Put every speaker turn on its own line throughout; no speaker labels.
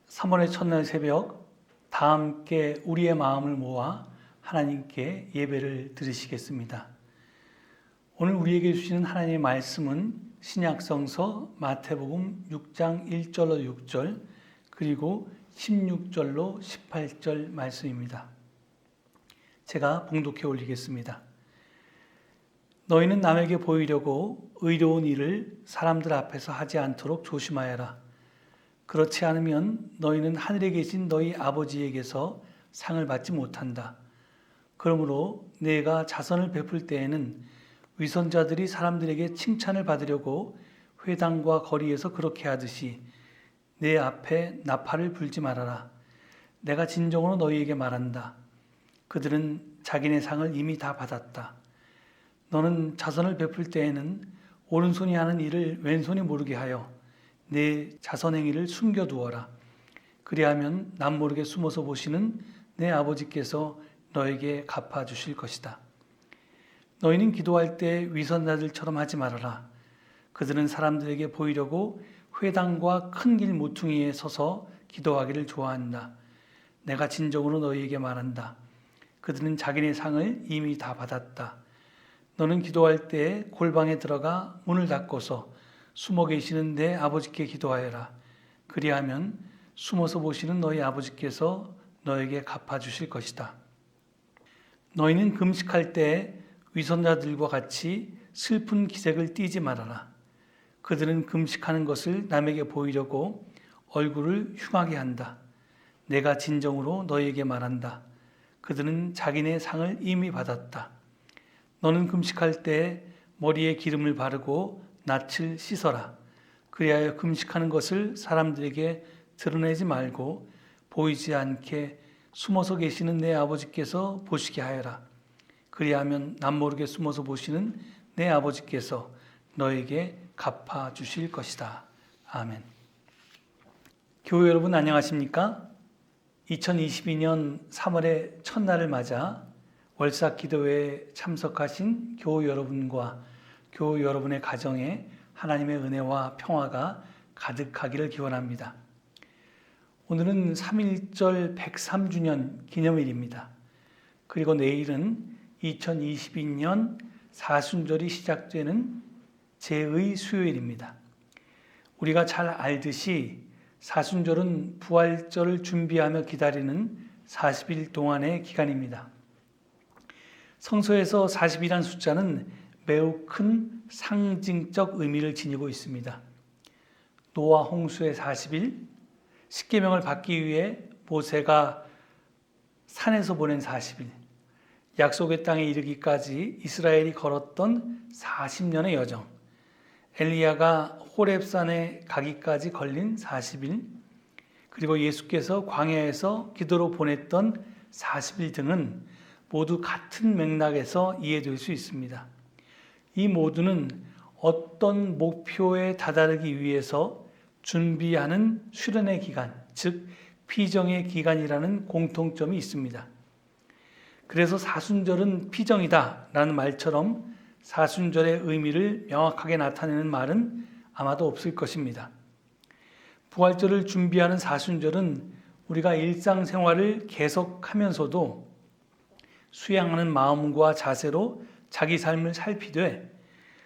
3월의 첫날 새벽 다 함께 우리의 마음을 모아 하나님께 예배를 드리시겠습니다. 오늘 우리에게 주시는 하나님의 말씀은 신약성서 마태복음 6장 1절로 6절 그리고 16절로 18절 말씀입니다. 제가 봉독해 올리겠습니다. 너희는 남에게 보이려고 의로운 일을 사람들 앞에서 하지 않도록 조심하여라. 그렇지 않으면 너희는 하늘에 계신 너희 아버지에게서 상을 받지 못한다. 그러므로 내가 자선을 베풀 때에는 위선자들이 사람들에게 칭찬을 받으려고 회당과 거리에서 그렇게 하듯이 내 앞에 나팔을 불지 말아라. 내가 진정으로 너희에게 말한다. 그들은 자기네 상을 이미 다 받았다. 너는 자선을 베풀 때에는 오른손이 하는 일을 왼손이 모르게 하여 내 자선행위를 숨겨두어라. 그리하면 남 모르게 숨어서 보시는 내 아버지께서 너에게 갚아주실 것이다. 너희는 기도할 때 위선자들처럼 하지 말아라. 그들은 사람들에게 보이려고 회당과 큰 길 모퉁이에 서서 기도하기를 좋아한다. 내가 진정으로 너희에게 말한다. 그들은 자기네 상을 이미 다 받았다. 너는 기도할 때 골방에 들어가 문을 닫고서 숨어 계시는 내 아버지께 기도하여라. 그리하면 숨어서 보시는 너희 아버지께서 너에게 갚아주실 것이다. 너희는 금식할 때 위선자들과 같이 슬픈 기색을 띠지 말아라. 그들은 금식하는 것을 남에게 보이려고 얼굴을 흉하게 한다. 내가 진정으로 너희에게 말한다. 그들은 자기네 상을 이미 받았다. 너는 금식할 때 머리에 기름을 바르고 낯을 씻어라. 그리하여 금식하는 것을 사람들에게 드러내지 말고 보이지 않게 숨어서 계시는 내 아버지께서 보시게 하여라. 그리하면 남모르게 숨어서 보시는 내 아버지께서 너에게 갚아주실 것이다. 아멘. 교회 여러분 안녕하십니까? 2022년 3월의 첫날을 맞아 월삭 기도회에 참석하신 교우 여러분과 교우 여러분의 가정에 하나님의 은혜와 평화가 가득하기를 기원합니다. 오늘은 3.1절 103주년 기념일입니다. 그리고 내일은 2022년 사순절이 시작되는 제의 수요일입니다. 우리가 잘 알듯이 사순절은 부활절을 준비하며 기다리는 40일 동안의 기간입니다. 성서에서 40이란 숫자는 매우 큰 상징적 의미를 지니고 있습니다. 노아 홍수의 40일, 십계명을 받기 위해 모세가 산에서 보낸 40일, 약속의 땅에 이르기까지 이스라엘이 걸었던 40년의 여정, 엘리야가 호렙산에 가기까지 걸린 40일, 그리고 예수께서 광야에서 기도로 보냈던 40일 등은 모두 같은 맥락에서 이해될 수 있습니다. 이 모두는 어떤 목표에 다다르기 위해서 준비하는 수련의 기간, 즉 피정의 기간이라는 공통점이 있습니다. 그래서 사순절은 피정이다 라는 말처럼 사순절의 의미를 명확하게 나타내는 말은 아마도 없을 것입니다. 부활절을 준비하는 사순절은 우리가 일상생활을 계속하면서도 수양하는 마음과 자세로 자기 삶을 살피되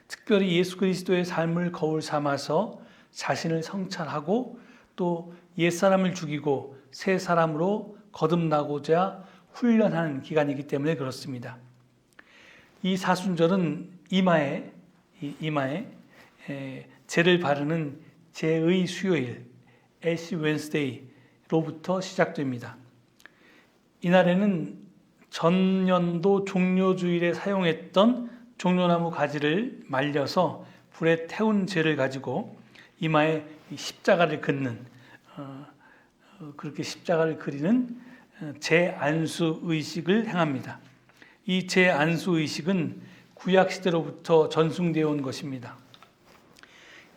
특별히 예수 그리스도의 삶을 거울 삼아서 자신을 성찰하고 또 옛사람을 죽이고 새 사람으로 거듭나고자 훈련하는 기간이기 때문에 그렇습니다. 이 사순절은 이마에 제를 바르는 제의 수요일, 애시 웬스데이로부터 시작됩니다. 이날에는 전년도 종료주일에 사용했던 종려나무 가지를 말려서 불에 태운 재를 가지고 이마에 십자가를 긋는 그렇게 십자가를 그리는 제안수 의식을 행합니다. 이 제안수 의식은 구약 시대로부터 전승되어 온 것입니다.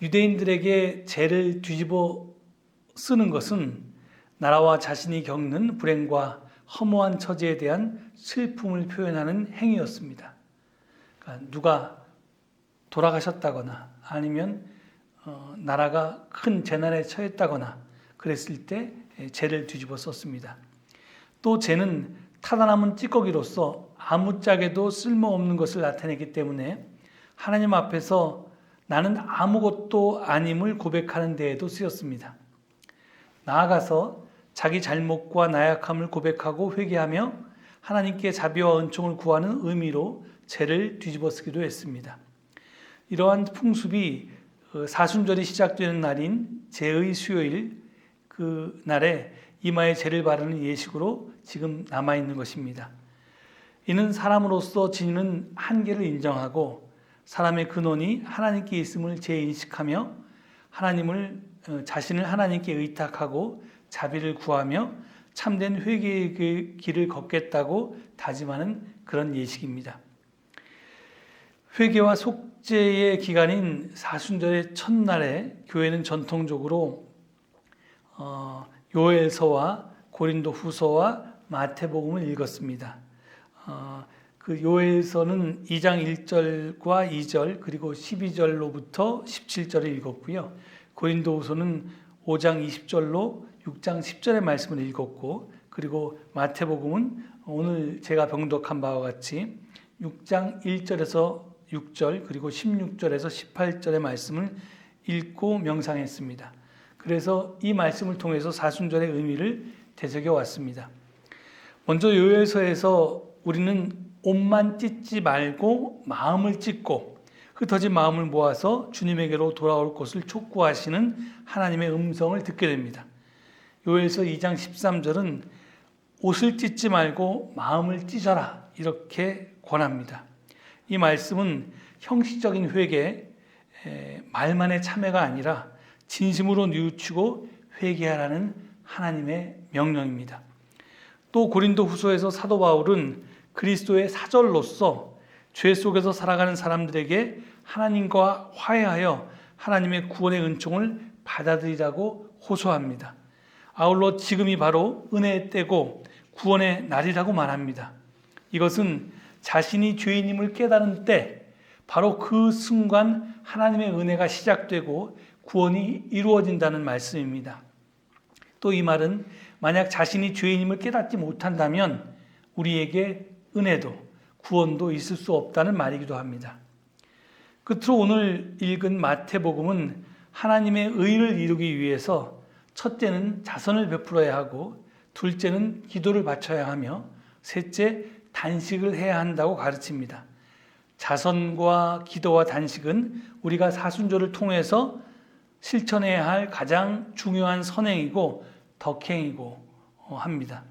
유대인들에게 재를 뒤집어 쓰는 것은 나라와 자신이 겪는 불행과 허무한 처지에 대한 슬픔을 표현하는 행위였습니다. 그러니까 누가 돌아가셨다거나 아니면 나라가 큰 재난에 처했다거나 그랬을 때 죄를 뒤집어 썼습니다. 또 죄는 타다남은 찌꺼기로서 아무짝에도 쓸모없는 것을 나타내기 때문에 하나님 앞에서 나는 아무것도 아님을 고백하는 데에도 쓰였습니다. 나아가서 자기 잘못과 나약함을 고백하고 회개하며 하나님께 자비와 은총을 구하는 의미로 죄를 뒤집어 쓰기도 했습니다. 이러한 풍습이 사순절이 시작되는 날인 제의 수요일 그 날에 이마에 죄를 바르는 예식으로 지금 남아있는 것입니다. 이는 사람으로서 지니는 한계를 인정하고 사람의 근원이 하나님께 있음을 재인식하며 자신을 하나님께 의탁하고 자비를 구하며 참된 회개의 길을 걷겠다고 다짐하는 그런 예식입니다. 회개와 속죄의 기간인 사순절의 첫날에 교회는 전통적으로 요엘서와 고린도후서와 마태복음을 읽었습니다. 그 요엘서는 2장 1절과 2절 그리고 12절로부터 17절을 읽었고요. 고린도후서는 5장 20절로 6장 10절의 말씀을 읽었고, 그리고 마태복음은 오늘 제가 병독한 바와 같이 6장 1절에서 6절 그리고 16절에서 18절의 말씀을 읽고 명상했습니다. 그래서 이 말씀을 통해서 사순절의 의미를 되새겨 왔습니다. 먼저 요엘서에서 우리는 옷만 찢지 말고 마음을 찢고 흩어진 마음을 모아서 주님에게로 돌아올 것을 촉구하시는 하나님의 음성을 듣게 됩니다. 요엘서 2장 13절은 옷을 찢지 말고 마음을 찢어라 이렇게 권합니다. 이 말씀은 형식적인 회개, 말만의 참회가 아니라 진심으로 뉘우치고 회개하라는 하나님의 명령입니다. 또 고린도후서에서 사도 바울은 그리스도의 사절로서 죄 속에서 살아가는 사람들에게 하나님과 화해하여 하나님의 구원의 은총을 받아들이라고 호소합니다. 아울러 지금이 바로 은혜의 때고 구원의 날이라고 말합니다. 이것은 자신이 죄인임을 깨달은 때 바로 그 순간 하나님의 은혜가 시작되고 구원이 이루어진다는 말씀입니다. 또 이 말은 만약 자신이 죄인임을 깨닫지 못한다면 우리에게 은혜도 구원도 있을 수 없다는 말이기도 합니다. 끝으로 오늘 읽은 마태복음은 하나님의 의를 이루기 위해서 첫째는 자선을 베풀어야 하고 둘째는 기도를 바쳐야 하며 셋째 단식을 해야 한다고 가르칩니다. 자선과 기도와 단식은 우리가 사순절을 통해서 실천해야 할 가장 중요한 선행이고 덕행이고 합니다.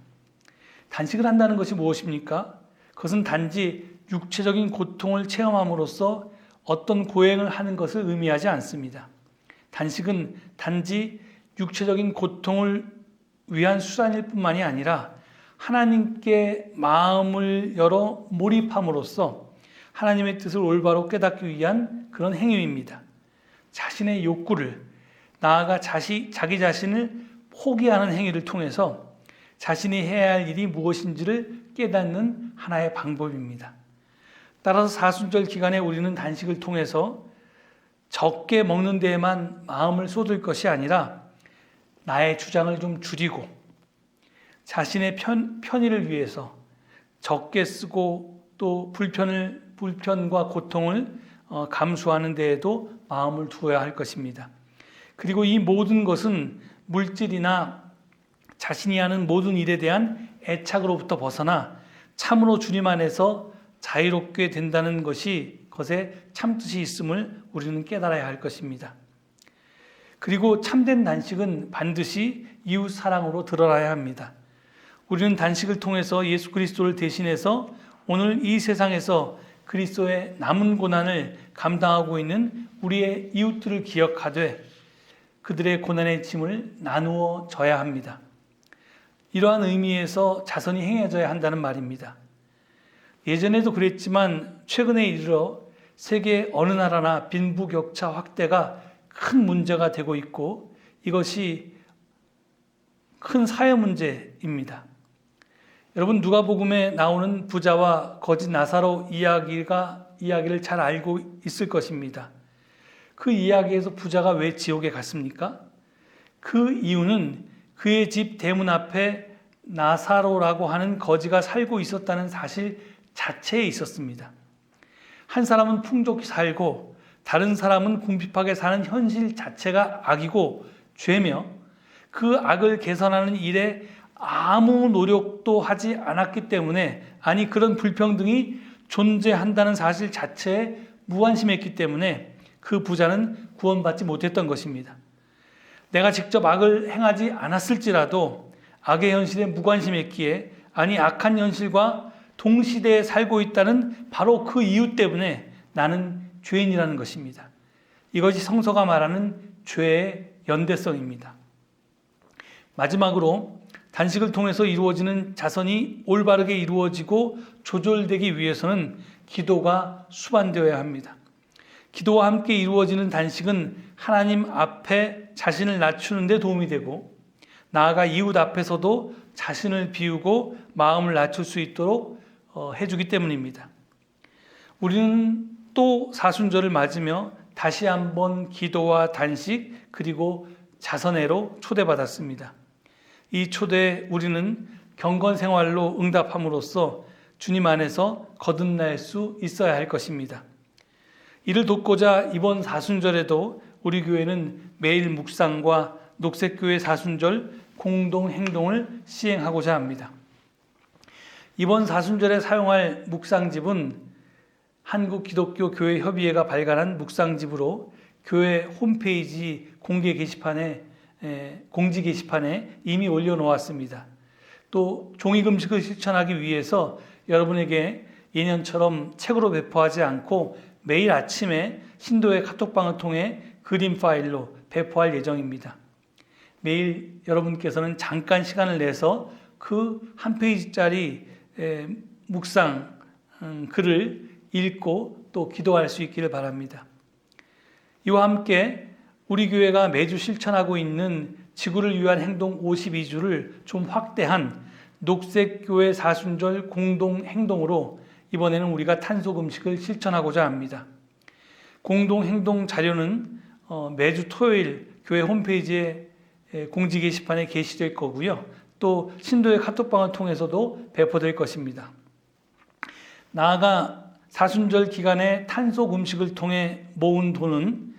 단식을 한다는 것이 무엇입니까? 그것은 단지 육체적인 고통을 체험함으로써 어떤 고행을 하는 것을 의미하지 않습니다. 단식은 단지 육체적인 고통을 위한 수단일 뿐만이 아니라 하나님께 마음을 열어 몰입함으로써 하나님의 뜻을 올바로 깨닫기 위한 그런 행위입니다. 자신의 욕구를, 나아가 자기 자신을 포기하는 행위를 통해서 자신이 해야 할 일이 무엇인지를 깨닫는 하나의 방법입니다. 따라서 사순절 기간에 우리는 단식을 통해서 적게 먹는 데에만 마음을 쏟을 것이 아니라 나의 주장을 좀 줄이고 자신의 편의를 위해서 적게 쓰고 또 불편과 고통을 감수하는 데에도 마음을 두어야 할 것입니다. 그리고 이 모든 것은 물질이나 자신이 하는 모든 일에 대한 애착으로부터 벗어나 참으로 주님 안에서 자유롭게 된다는 것에 참뜻이 있음을 우리는 깨달아야 할 것입니다. 그리고 참된 단식은 반드시 이웃 사랑으로 드러나야 합니다. 우리는 단식을 통해서 예수 그리스도를 대신해서 오늘 이 세상에서 그리스도의 남은 고난을 감당하고 있는 우리의 이웃들을 기억하되 그들의 고난의 짐을 나누어 져야 합니다. 이러한 의미에서 자선이 행해져야 한다는 말입니다. 예전에도 그랬지만 최근에 이르러 세계 어느 나라나 빈부격차 확대가 큰 문제가 되고 있고 이것이 큰 사회 문제입니다. 여러분 누가복음에 나오는 부자와 거지 나사로 이야기를 잘 알고 있을 것입니다. 그 이야기에서 부자가 왜 지옥에 갔습니까? 그 이유는 그의 집 대문 앞에 나사로라고 하는 거지가 살고 있었다는 사실 자체에 있었습니다. 한 사람은 풍족히 살고 다른 사람은 궁핍하게 사는 현실 자체가 악이고 죄며, 그 악을 개선하는 일에 아무 노력도 하지 않았기 때문에, 아니 그런 불평등이 존재한다는 사실 자체에 무관심했기 때문에 그 부자는 구원받지 못했던 것입니다. 내가 직접 악을 행하지 않았을지라도 악의 현실에 무관심했기에, 아니 악한 현실과 동시대에 살고 있다는 바로 그 이유 때문에 나는 죄인이라는 것입니다. 이것이 성서가 말하는 죄의 연대성입니다. 마지막으로 단식을 통해서 이루어지는 자선이 올바르게 이루어지고 조절되기 위해서는 기도가 수반되어야 합니다. 기도와 함께 이루어지는 단식은 하나님 앞에 자신을 낮추는 데 도움이 되고, 나아가 이웃 앞에서도 자신을 비우고 마음을 낮출 수 있도록 해주기 때문입니다. 우리는 또 사순절을 맞으며 다시 한번 기도와 단식 그리고 자선회로 초대받았습니다. 이 초대에 우리는 경건 생활로 응답함으로써 주님 안에서 거듭날 수 있어야 할 것입니다. 이를 돕고자 이번 사순절에도 우리 교회는 매일 묵상과 녹색교회 사순절 공동 행동을 시행하고자 합니다. 이번 사순절에 사용할 묵상집은 한국기독교교회협의회가 발간한 묵상집으로 교회 홈페이지 공지 게시판에 이미 올려놓았습니다. 또 종이금식을 실천하기 위해서 여러분에게 예년처럼 책으로 배포하지 않고 매일 아침에 신도의 카톡방을 통해 그림 파일로 배포할 예정입니다. 매일 여러분께서는 잠깐 시간을 내서 그 한 페이지짜리 묵상 글을 읽고 또 기도할 수 있기를 바랍니다. 이와 함께 우리 교회가 매주 실천하고 있는 지구를 위한 행동 52주를 좀 확대한 녹색교회 사순절 공동 행동으로 이번에는 우리가 탄소금식을 실천하고자 합니다. 공동 행동 자료는 매주 토요일 교회 홈페이지에 공지 게시판에 게시될 거고요. 또 신도의 카톡방을 통해서도 배포될 것입니다. 나아가 사순절 기간에 탄소금식을 통해 모은 돈은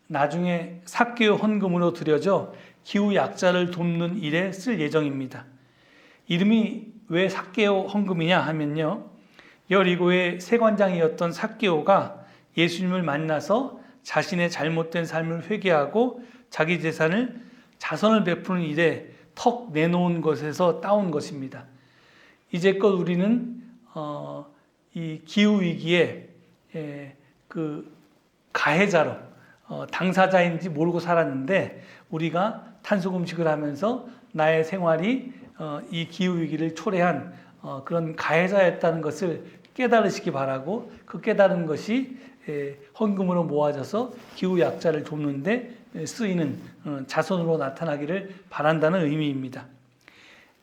나중에 삭개오 헌금으로 드려져 기후 약자를 돕는 일에 쓸 예정입니다. 이름이 왜 삭개오 헌금이냐 하면요, 여리고의 세관장이었던 삭개오가 예수님을 만나서 자신의 잘못된 삶을 회개하고 자기 재산을 자선을 베푸는 일에 턱 내놓은 것에서 따온 것입니다. 이제껏 우리는 이 기후 위기에 그 가해자로 당사자인지 모르고 살았는데, 우리가 탄소금식을 하면서 나의 생활이 이 기후 위기를 초래한 그런 가해자였다는 것을 깨달으시기 바라고, 그 깨달은 것이 헌금으로 모아져서 기후 약자를 돕는 데 쓰이는 자선으로 나타나기를 바란다는 의미입니다.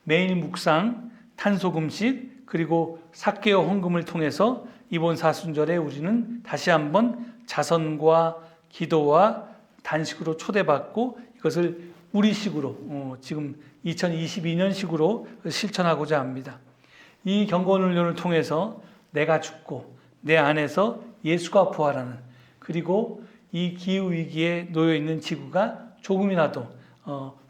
매일 묵상, 탄소금식 그리고 삭개오 헌금을 통해서 이번 사순절에 우리는 다시 한번 자선과 기도와 단식으로 초대받고 이것을 우리식으로 지금 2022년식으로 실천하고자 합니다. 이 경건훈련을 통해서 내가 죽고 내 안에서 예수가 부활하는, 그리고 이 기후위기에 놓여있는 지구가 조금이라도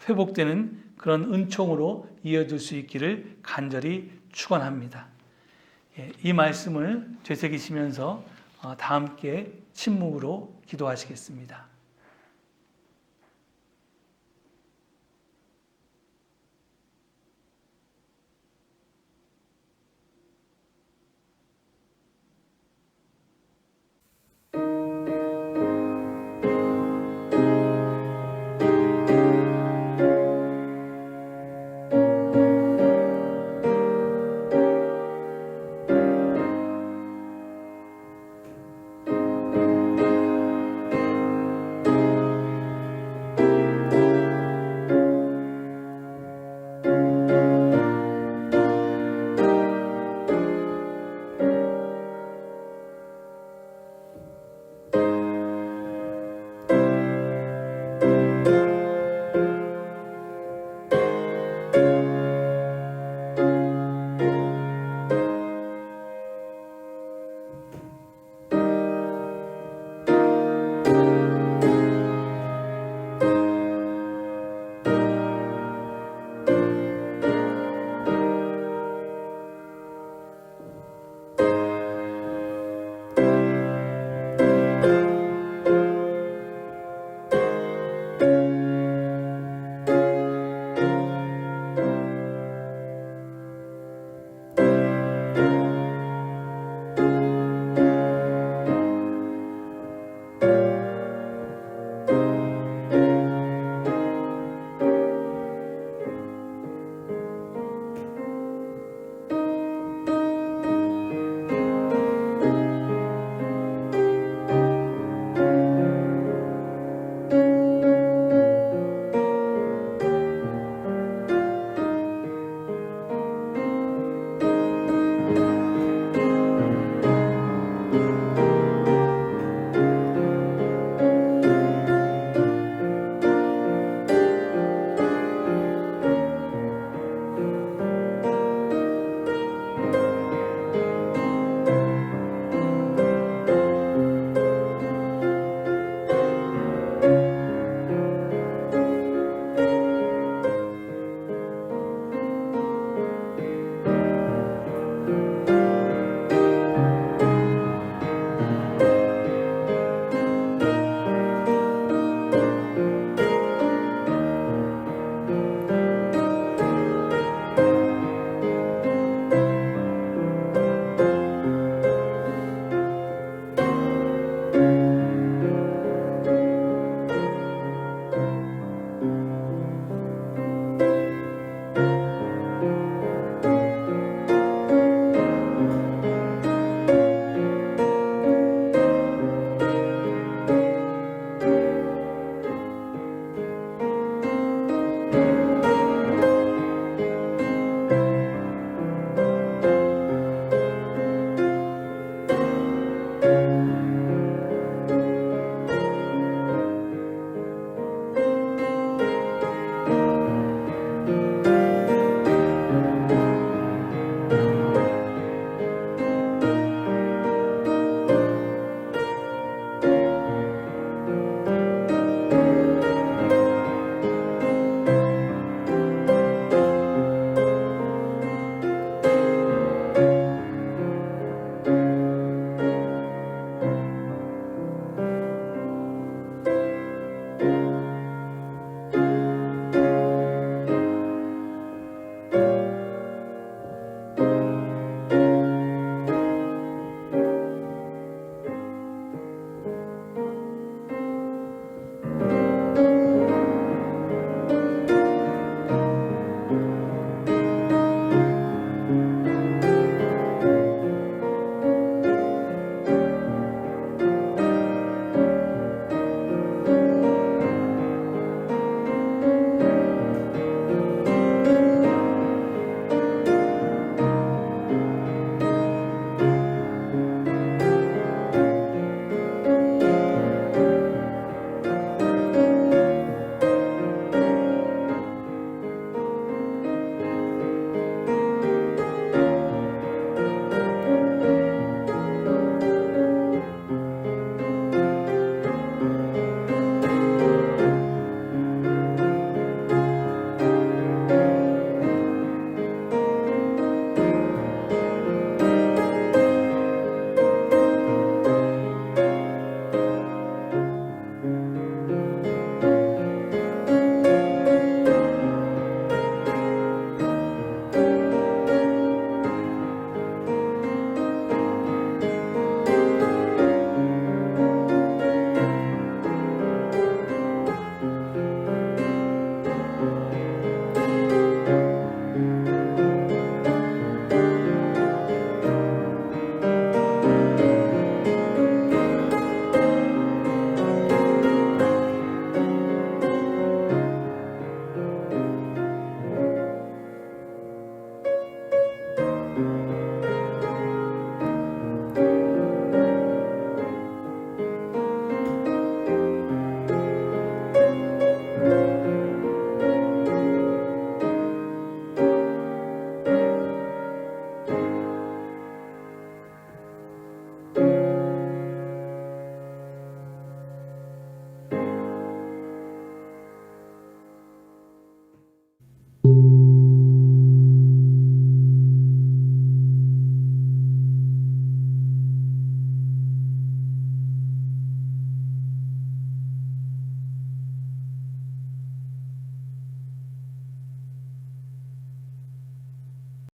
회복되는 그런 은총으로 이어질 수 있기를 간절히 축원합니다. 이 말씀을 되새기시면서 다 함께 침묵으로 기도하시겠습니다.